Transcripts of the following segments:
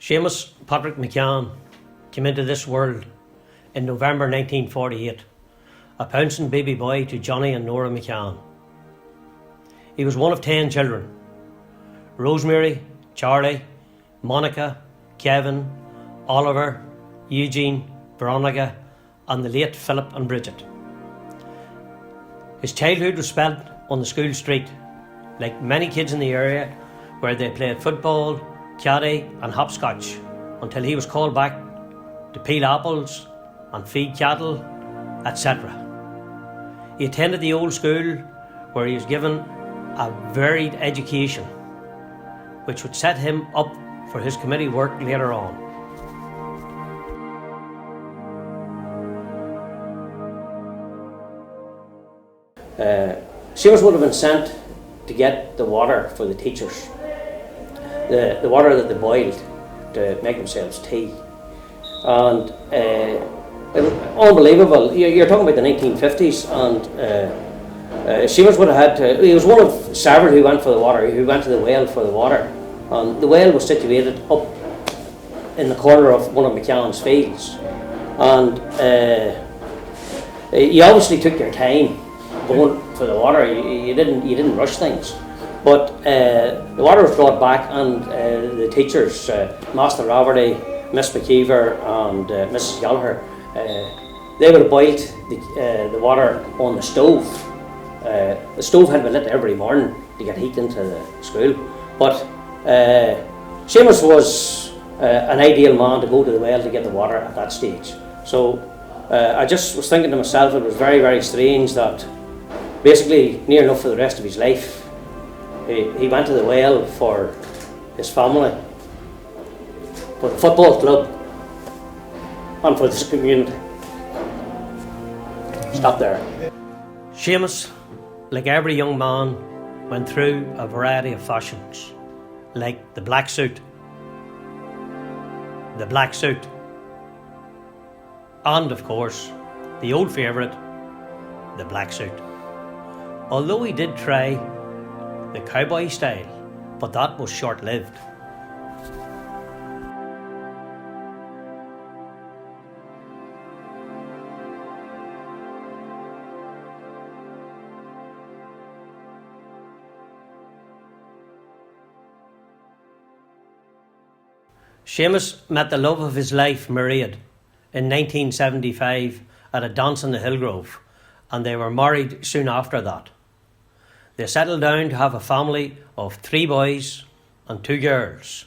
Seamus Patrick McCann came into this world in November 1948, a pouncing baby boy to Johnny and Nora McCann. He was one of 10 children: Rosemary, Charlie, Monica, Kevin, Oliver, Eugene, Veronica, and the late Philip and Bridget. His childhood was spent on the school street, like many kids in the area, where they played football, caddy and hopscotch, until he was called back to peel apples and feed cattle, etc. He attended the old school, where he was given a varied education, which would set him up for his committee work later on. Seamus would have been sent to get the water for the teachers, the water that they boiled to make themselves tea. And it was unbelievable. You're talking about the 1950s, and Seamus would have had to, he was one of several who went for the water, who went to the well for the water. And the well was situated up in the corner of one of McCann's fields. And you obviously took your time going for the water. You didn't rush things. But the water was brought back, and the teachers, Master Raverty, Miss McKeever and Mrs. Gallagher, they would have boiled the water on the stove. The stove had been lit every morning to get heat into the school. But Seamus was an ideal man to go to the well to get the water at that stage. So I just was thinking to myself, it was very, very strange that basically near enough for the rest of his life he went to the well for his family, for the football club and for this community. Stop there. Seamus, like every young man, went through a variety of fashions, like the black suit, and of course, the old favourite, the black suit. Although he did try the cowboy style, but that was short-lived. Seamus met the love of his life, Mairead, in 1975 at a dance in the Hillgrove, and they were married soon after that. They settled down to have a family of 3 boys and 2 girls,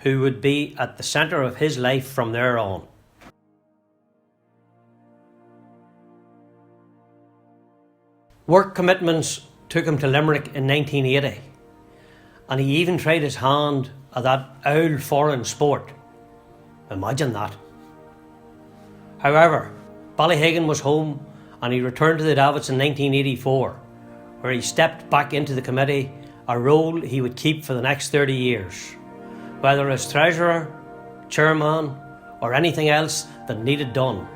who would be at the centre of his life from there on. Work commitments took him to Limerick in 1980, and he even tried his hand at that old foreign sport. Imagine that. However, Ballyhegan was home, and he returned to the Davitts in 1984, where he stepped back into the committee, a role he would keep for the next 30 years, whether as treasurer, chairman, or anything else that needed done.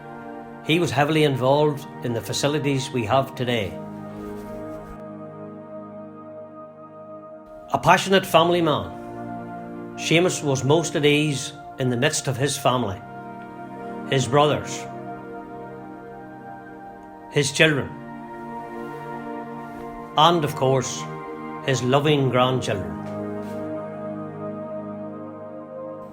He was heavily involved in the facilities we have today. A passionate family man, Seamus was most at ease in the midst of his family, his brothers, his children, and of course, his loving grandchildren.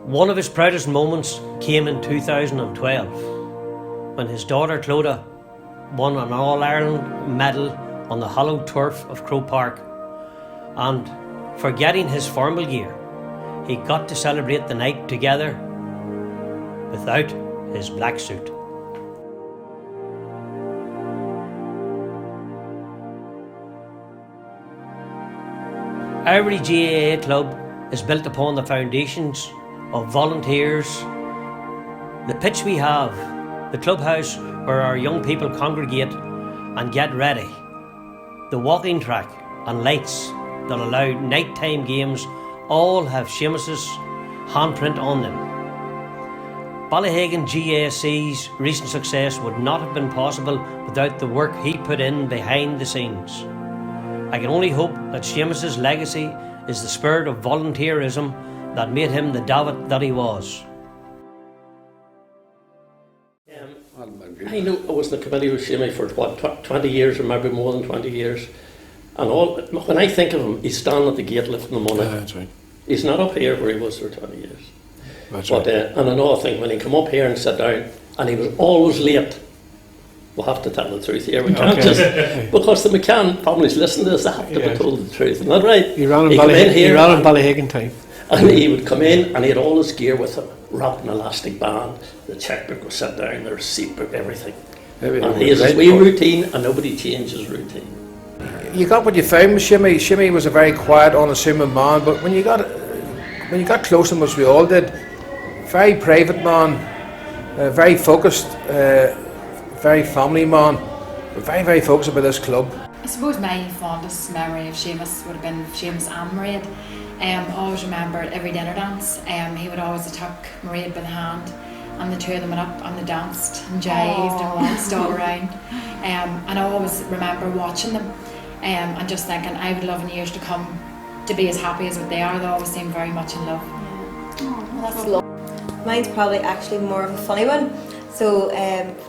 One of his proudest moments came in 2012, when his daughter Clodagh won an All-Ireland medal on the hallowed turf of Croke Park, and forgetting his formal gear, he got to celebrate the night together without his black suit. Every GAA club is built upon the foundations of volunteers. The pitch we have, the clubhouse where our young people congregate and get ready, the walking track and lights that allow nighttime games all have Seamus's handprint on them. Ballyhegan GAC's recent success would not have been possible without the work he put in behind the scenes. I can only hope that Seamus's legacy is the spirit of volunteerism that made him the Davitt that he was. I know I was in the committee with Seamus for 20 years, or maybe more than 20 years. And when I think of him, he's standing at the gate lifting the money. That's right. He's not up here where he was for 20 years. That's But, right. and another thing, when he come up here and sit down, and he was always late, we'll have to tell the truth here. We can't just, because the McCann families listen to this, they have to be told the truth. Isn't that right? He ran He'd in Ballyhegan time. And he would come in and he had all his gear with him, wrapped in elastic band, the checkbook was set down, the receipt book, everything. And he has his wee routine, and nobody changes routine. You got what you found with Shimmy. Shimmy was a very quiet, unassuming man, but when you got close to him, as we all did, very private man, very focused, very family man, very focused about this club. I suppose my fondest memory of Seamus would have been Seamus and Mairead. I always remember at every dinner dance, he would always attack Mairead by the hand, and the two of them went up and they danced and jived and waltzed all around. And I always remember watching them and just thinking, I would love in years to come to be as happy as what they are. They always seem very much in love. That's lovely. Mine's probably actually more of a funny one. So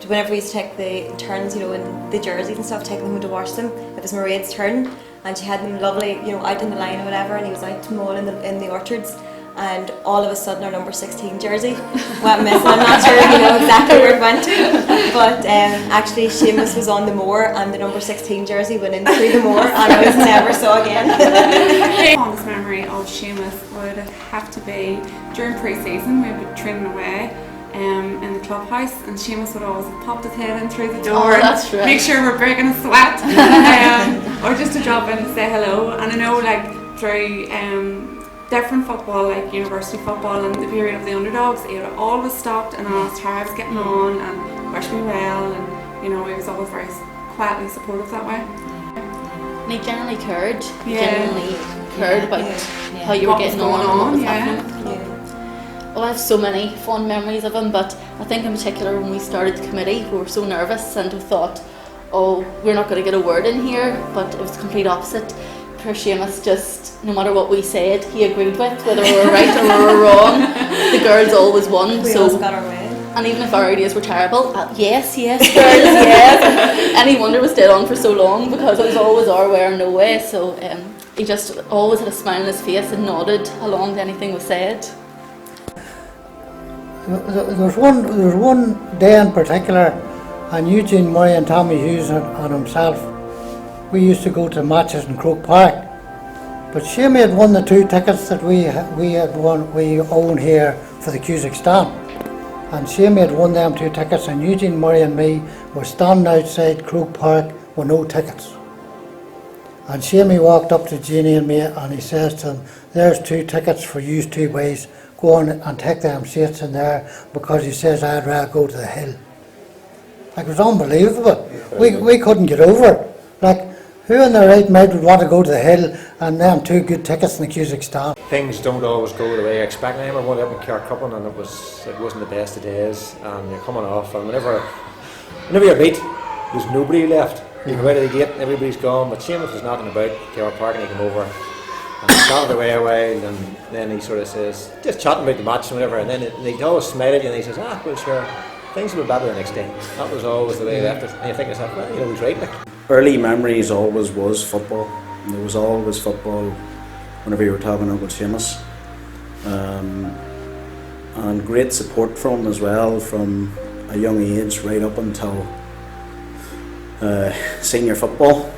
whenever we used to take the turns, in the jerseys and stuff, taking them home to wash them, it was Mairead's turn, and she had them lovely, out in the line or whatever, and he was out mowing in the orchards, and all of a sudden our number 16 jersey went missing. I'm not sure exactly where it went to, but actually Seamus was on the moor and the number 16 jersey went in through the moor, and I was never saw again. My fondest memory of Seamus would have to be during pre-season. We would be training away in the clubhouse, and Seamus would always have popped his head in through the door and make sure we're breaking a sweat, or just to drop in and say hello. And I know, through different football, like university football and the period of the underdogs, he would have always stopped and asked how I was getting on and wished me well, and he was always very quietly supportive that way. And he generally cared. He genuinely cared about how you were getting on and what was happening. Well, I have so many fond memories of him, but I think in particular when we started the committee, we were so nervous and we thought, we're not going to get a word in here, but it was the complete opposite. Poor Seamus, just no matter what we said, he agreed with, whether we were right or we were wrong. The girls always won. We always got our way. And even if our ideas were terrible, yes, girls, yes. Any wonder we stayed on for so long, because it was always our way or no way. So he just always had a smile on his face and nodded along to anything we said. There was one day in particular, and Eugene Murray and Tommy Hughes and himself, we used to go to matches in Croke Park. But Seamus had won the 2 tickets that we own here for the Cusack stand. And Seamus had won them 2 tickets, and Eugene Murray and me were standing outside Croke Park with no tickets. And Seamus walked up to Jeannie and me and he says to them, "There's 2 tickets for you 2 ways. Go on and take them seats in there," because he says I'd rather go to the hill. It was unbelievable. We couldn't get over it. Who in their right mind would want to go to the hill and them 2 good tickets in the Cusack stand? Things don't always go the way I expect. I remember one up in Carcuppin, and it wasn't the best of days, and you're coming off, and whenever you're beat, there's nobody left. You go out of the gate, everybody's gone, but Seamus was knocking about Canal Park, and he came over and he chatted away a while, and then he sort of says, just chatting about the match and whatever, and then he'd always smile at you and he says, well sure, things will be better the next day. That was always the way he left it, and you think to yourself, well, he's right. Early memories always was football. There was always football whenever you were talking about Seamus. And great support from him as well, from a young age right up until senior football.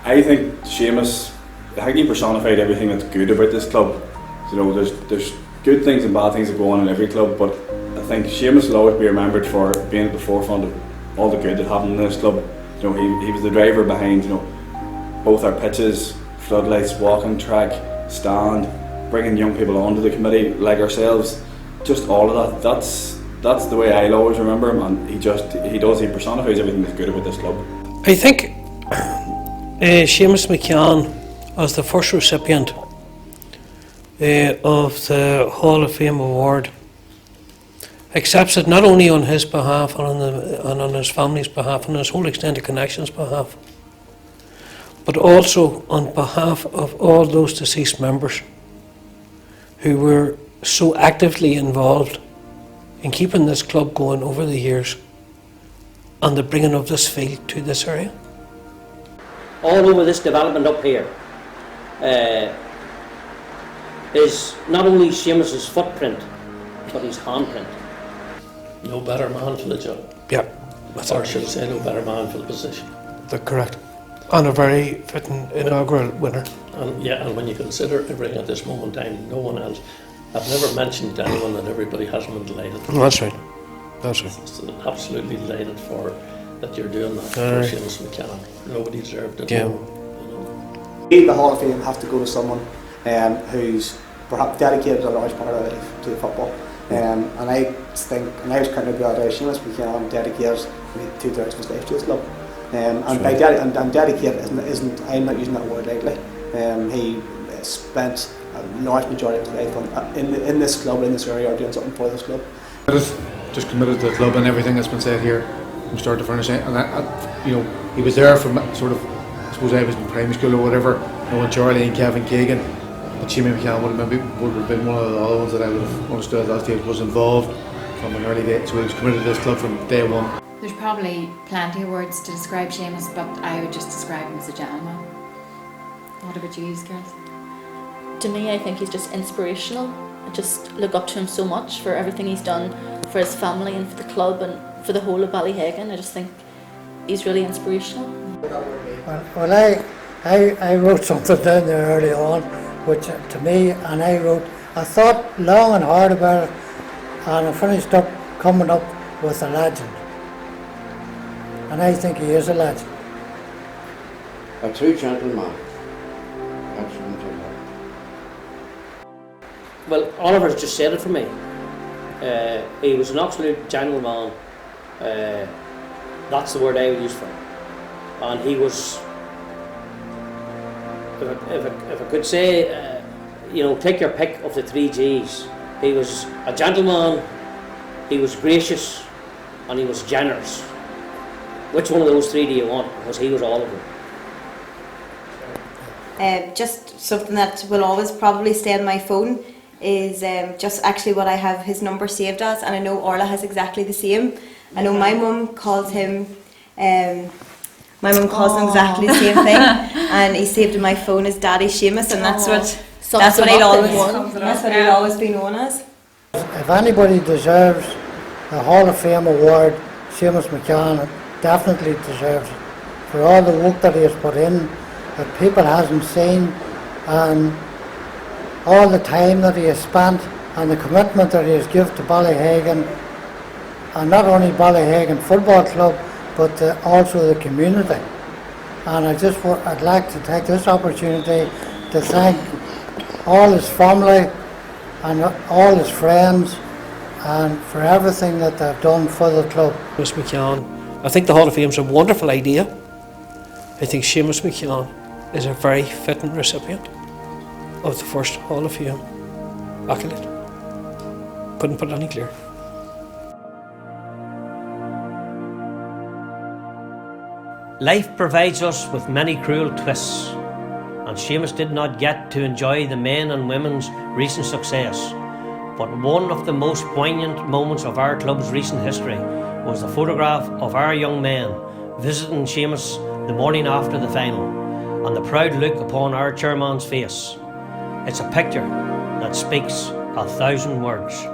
I think Seamus, he personified everything that's good about this club. There's good things and bad things that go on in every club, but I think Seamus will always be remembered for being at the forefront of all the good that happened in this club. He was the driver behind, both our pitches, floodlights, walking track, stand, bringing young people onto the committee like ourselves. Just all of that. That's the way I'll always remember him, and he personifies everything that's good about this club. I think Seamus McCann, as the first recipient of the Hall of Fame award, accepts it not only on his behalf and on his family's behalf and his whole extended connections behalf, but also on behalf of all those deceased members. who were so actively involved in keeping this club going over the years and the bringing of this field to this area. All over this development up here is not only Seamus's footprint, but his handprint. No better man for the job. Yeah. Or should I say no better man for the position. That's correct. And a very fitting inaugural winner. And when you consider everything at this moment in time, no one else, I've never mentioned to anyone that everybody has been delighted. That's right. That's right. It's absolutely delighted for that you're doing that for Seamus McCann. Nobody deserved it more. The Hall of Fame have to go to someone who's perhaps dedicated a large part of their life to football. And I think, and I was kind of glad Seamus McCann dedicates 2/3 of his life to his club. And by dedicated isn't I'm not using that word lightly. He spent a large majority of his life in this club, in this area, or doing something for this club. Just committed to the club and everything that's been said here from start to finish. And he was there from sort of, I suppose I was in primary school or whatever, knowing Charlie and Kevin Keegan. But Seamus McCann would have been one of the other ones that I would have understood at that stage was involved from an early day. So he was committed to this club from day one. There's probably plenty of words to describe Seamus, but I would just describe him as a gentleman. What about you girls? To me, I think he's just inspirational. I just look up to him so much for everything he's done for his family and for the club and for the whole of Ballyhegan. I just think he's really inspirational. Well, I wrote something down there early on, which to me, and I thought long and hard about it, and I finished up coming up with a legend. And I think he is a legend. A true gentleman. Well, Oliver's just said it for me. He was an absolute gentleman. That's the word I would use for him. And he was, if I could say, take your pick of the 3 Gs. He was a gentleman, he was gracious, and he was generous. Which one of those 3 do you want? Because he was all of them. Just something that will always probably stay on my phone is just actually what I have his number saved as, and I know Orla has exactly the same. I know my mum calls him exactly the same thing, and he saved in my phone as Daddy Seamus, and that's what he'll always be known as. If anybody deserves a Hall of Fame award, Seamus McCann definitely deserves it for all the work that he has put in that people hasn't seen, and all the time that he has spent and the commitment that he has given to Ballyhegan, and not only Ballyhegan Football Club but also the community. And I'd like to take this opportunity to thank all his family and all his friends and for everything that they've done for the club. Seamus McCann, I think the Hall of Fame is a wonderful idea. I think Seamus McCann is a very fitting recipient of the first Hall of Fame accolade. Couldn't put it any clearer. Life provides us with many cruel twists, and Seamus did not get to enjoy the men and women's recent success. But one of the most poignant moments of our club's recent history was the photograph of our young men visiting Seamus the morning after the final, and the proud look upon our chairman's face. It's a picture that speaks 1,000 words.